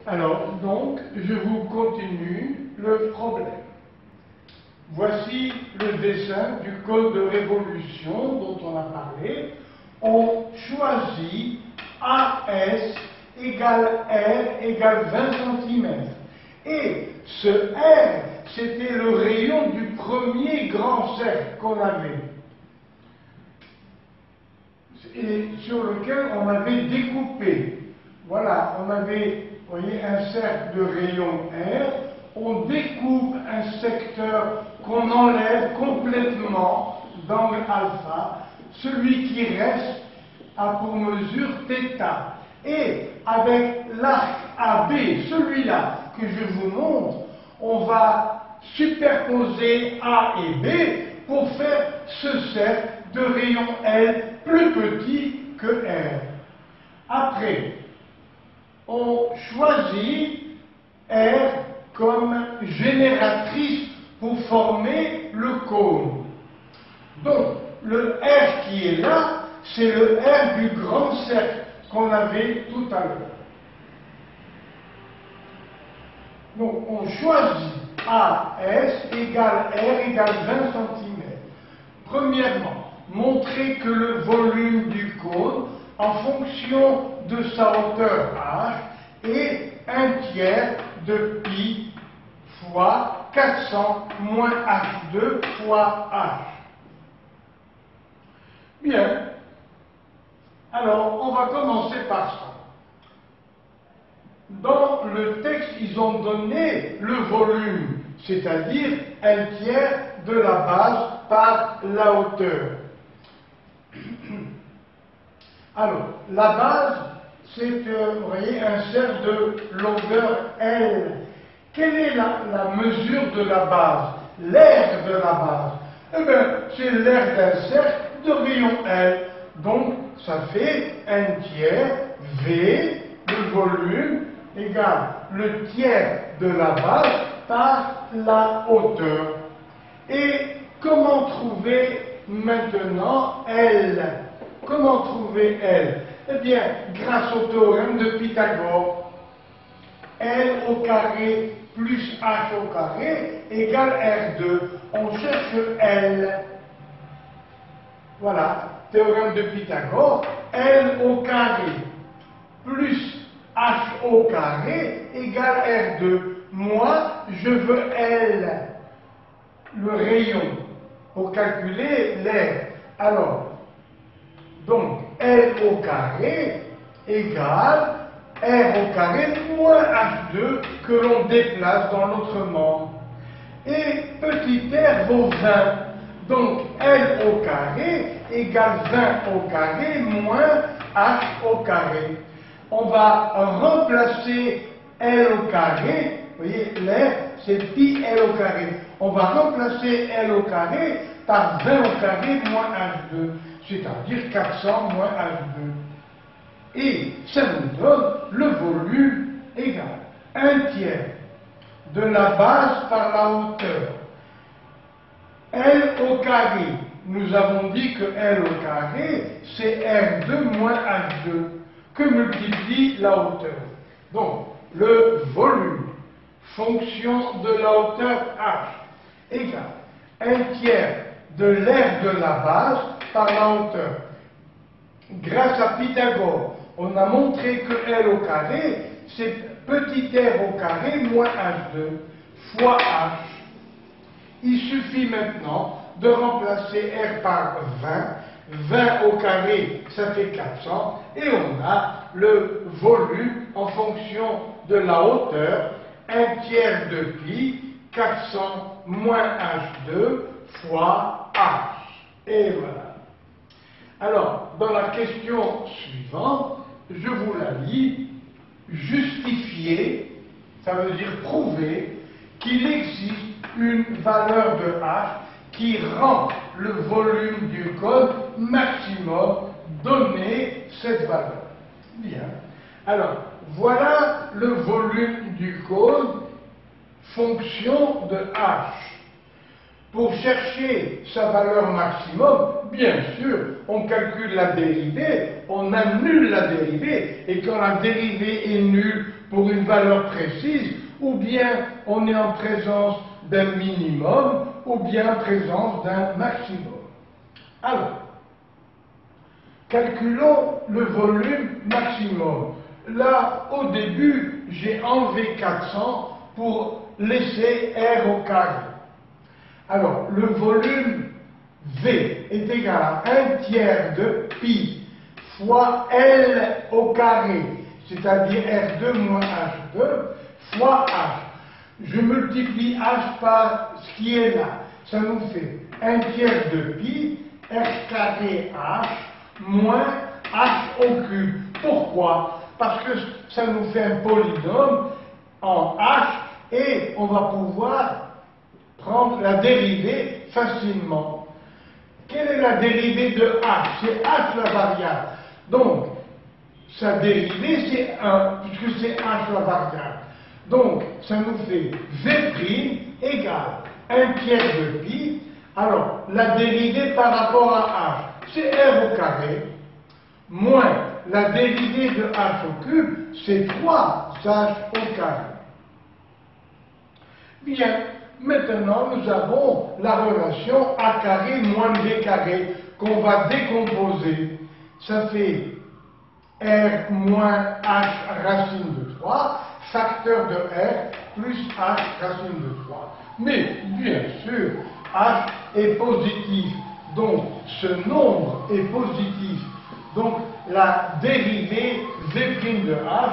Alors, donc, je vous continue le problème. Voici le dessin du code de révolution dont on a parlé. On choisit AS égale R égale 20 cm. Et ce R, c'était le rayon du premier grand cercle qu'on avait. Et sur lequel on avait découpé. Voilà, on avait, vous voyez, un cercle de rayon R, on découpe un secteur qu'on enlève complètement d'angle alpha, celui qui reste a pour mesure θ. Et avec l'arc AB, celui-là que je vous montre, on va superposer A et B pour faire ce cercle de rayon L plus petit que R. Après, on choisit R comme génératrice pour former le cône. Donc, le R qui est là, c'est le R du grand cercle qu'on avait tout à l'heure. Donc, on choisit AS égale R égale 20 cm. Premièrement, montrer que le volume du cône, en fonction de sa hauteur h, est 1/3 de pi fois 400 moins h2 fois h. Bien. Alors, on va commencer par ça. Dans le texte, ils ont donné le volume, c'est-à-dire 1/3 de la base par la hauteur. Alors, la base, c'est, vous voyez, un cercle de longueur L. Quelle est la mesure de la base? L'aire de la base. Eh bien, c'est l'aire d'un cercle de rayon L. Donc, ça fait 1/3 V, le volume, égale le tiers de la base par la hauteur. Et comment trouver maintenant L? Comment trouver L? Eh bien, grâce au théorème de Pythagore, L au carré plus H au carré égale R2. On cherche L. Voilà, théorème de Pythagore, L au carré plus H au carré égale R2. Moi, je veux L, le rayon, pour calculer l'aire. Alors, donc, L au carré égale R au carré moins H2 que l'on déplace dans l'autre membre. Et petit r vaut 20. Donc, L au carré égale 20 au carré moins H au carré. On va remplacer L au carré, vous voyez, l'air, c'est pi L au carré. On va remplacer L au carré par 20 au carré moins H2, c'est-à-dire 400 moins H2. Et ça nous donne le volume égal 1/3 de la base par la hauteur. L au carré, nous avons dit que L au carré, c'est R2 moins H2, que multiplie la hauteur. Donc, le volume, fonction de la hauteur H, égale 1/3 de l'aire de la base par la hauteur. Grâce à Pythagore, on a montré que L au carré, c'est petit r au carré moins H2 fois H. Il suffit maintenant de remplacer R par 20. 20 au carré, ça fait 400. Et on a le volume en fonction de la hauteur, 1/3 de pi, 400 moins H2 fois H. Et voilà. Alors, dans la question suivante, je vous la lis. Justifier, ça veut dire prouver qu'il existe une valeur de H qui rend le volume du cône maximum donné cette valeur. Bien. Alors, voilà le volume du cône, fonction de H. Pour chercher sa valeur maximum, bien sûr, on calcule la dérivée, on annule la dérivée, et quand la dérivée est nulle, pour une valeur précise, ou bien on est en présence d'un minimum, ou bien en présence d'un maximum. Alors, calculons le volume maximum. Là, au début, j'ai enlevé 400 pour laisser R au carré. Alors, le volume V est égal à 1/3 de pi fois L au carré, c'est-à-dire R2 moins H2, fois H. Je multiplie H par ce qui est là. Ça nous fait 1/3 de pi, R carré H, moins H au cube. Pourquoi? Parce que ça nous fait un polynôme en H et on va pouvoir prendre la dérivée facilement. Quelle est la dérivée de H? C'est H la variable. Donc, sa dérivée c'est 1, puisque c'est H la variable. Donc, ça nous fait V' égale 1/3 de pi. Alors, la dérivée par rapport à H, c'est R au carré, moins la dérivée de H au cube, c'est 3H au carré. Bien, maintenant nous avons la relation A carré moins B carré qu'on va décomposer. Ça fait R moins H racine de 3, facteur de R plus H racine de 3. Mais bien sûr, H est positif, donc ce nombre est positif. Donc la dérivée V' de H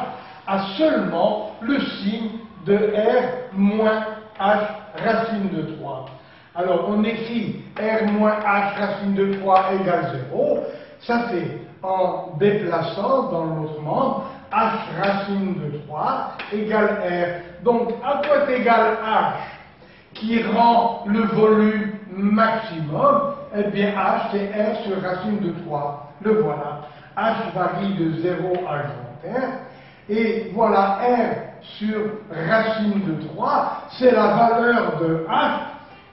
a seulement le signe de R moins H racine de 3. Alors on écrit R moins H racine de 3 égale 0. Ça fait, en déplaçant dans l'autre membre, H racine de 3 égale R. Donc à quoi est égal H qui rend le volume maximum? Eh bien H c'est R sur racine de 3. Le voilà. H varie de 0 à grand R. Et voilà R sur racine de 3, c'est la valeur de H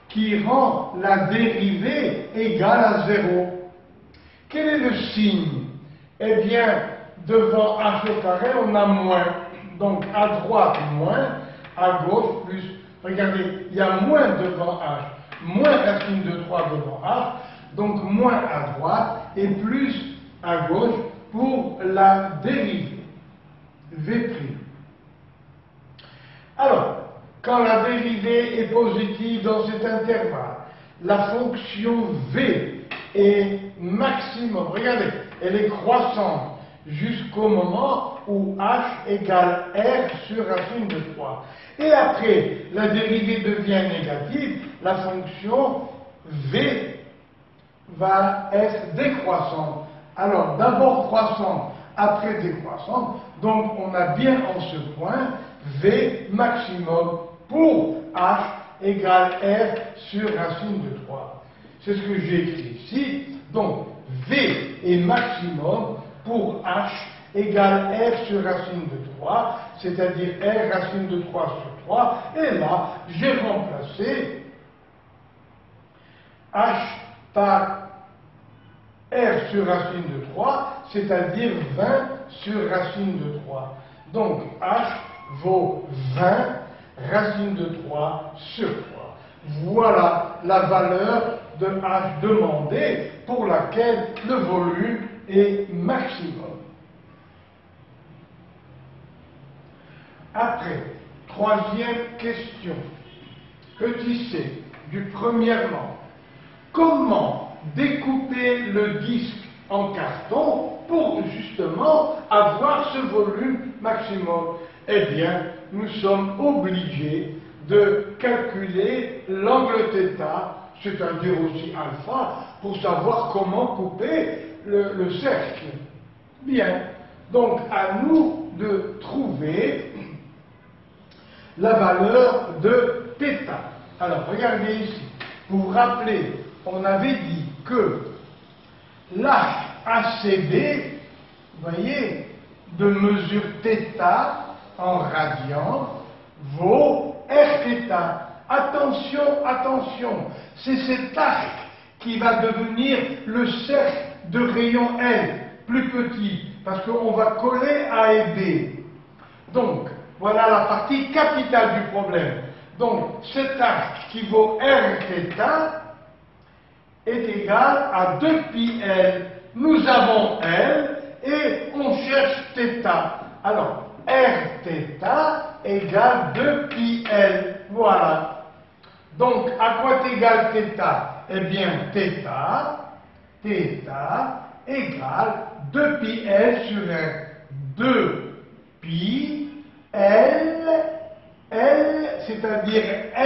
qui rend la dérivée égale à 0. Quel est le signe? Eh bien, devant H au carré, on a moins. Donc à droite, moins, à gauche, plus. Regardez, il y a moins devant H. Moins racine de 3 devant H, donc moins à droite et plus à gauche pour la dérivée. V'. Alors, quand la dérivée est positive dans cet intervalle, la fonction V est maximum. Regardez, elle est croissante jusqu'au moment où H égale R sur racine de 3. Et après, la dérivée devient négative, la fonction V va être décroissante. Alors, d'abord croissante, après décroissante, donc on a bien en ce point V maximum pour H égale R sur racine de 3. C'est ce que j'ai écrit ici. Donc, V est maximum pour H égale R sur racine de 3, c'est-à-dire R racine de 3 sur 3. Et là, j'ai remplacé H par R sur racine de 3, c'est-à-dire 20 sur racine de 3. Donc, H vaut 20 racine de 3 sur 3. Voilà la valeur de H demandée pour laquelle le volume est maximum. Après, troisième question. Petit c, du premièrement. Comment découper le disque en carton pour justement avoir ce volume maximum? Eh bien, nous sommes obligés de calculer l'angle θ, c'est-à-dire aussi alpha, pour savoir comment couper le cercle. Bien, donc à nous de trouver la valeur de θ. Alors, regardez ici. Vous vous rappelez, on avait dit que l'HACB, vous voyez, de mesure θ en radians, vaut Rθ. Attention, attention, c'est cet arc qui va devenir le cercle de rayon L, plus petit, parce qu'on va coller A et B. Donc, voilà la partie capitale du problème. Donc, cet arc qui vaut r θ est égal à 2πl. Nous avons L et on cherche θ. Alors, rθ égale 2πl. Voilà. Donc, à quoi est égal θ? Eh bien, θ égale 2πl sur r. 2π, L, c'est-à-dire r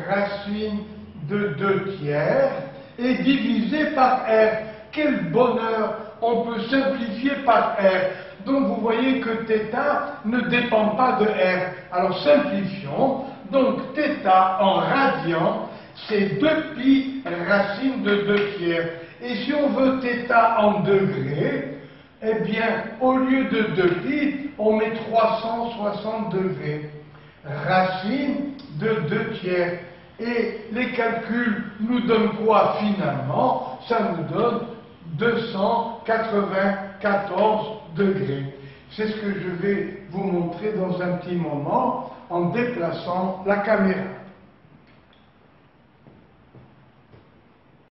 racine de 2/3, est divisé par r. Quel bonheur! On peut simplifier par r. Donc vous voyez que θ ne dépend pas de r. Alors simplifions. Donc θ en radian, c'est 2π racine de 2/3. Et si on veut θ en degrés, eh bien, au lieu de 2π, on met 360 degrés. Racine de 2/3. Et les calculs nous donnent quoi finalement? Ça nous donne 294 degrés. C'est ce que je vais vous montrer dans un petit moment en déplaçant la caméra.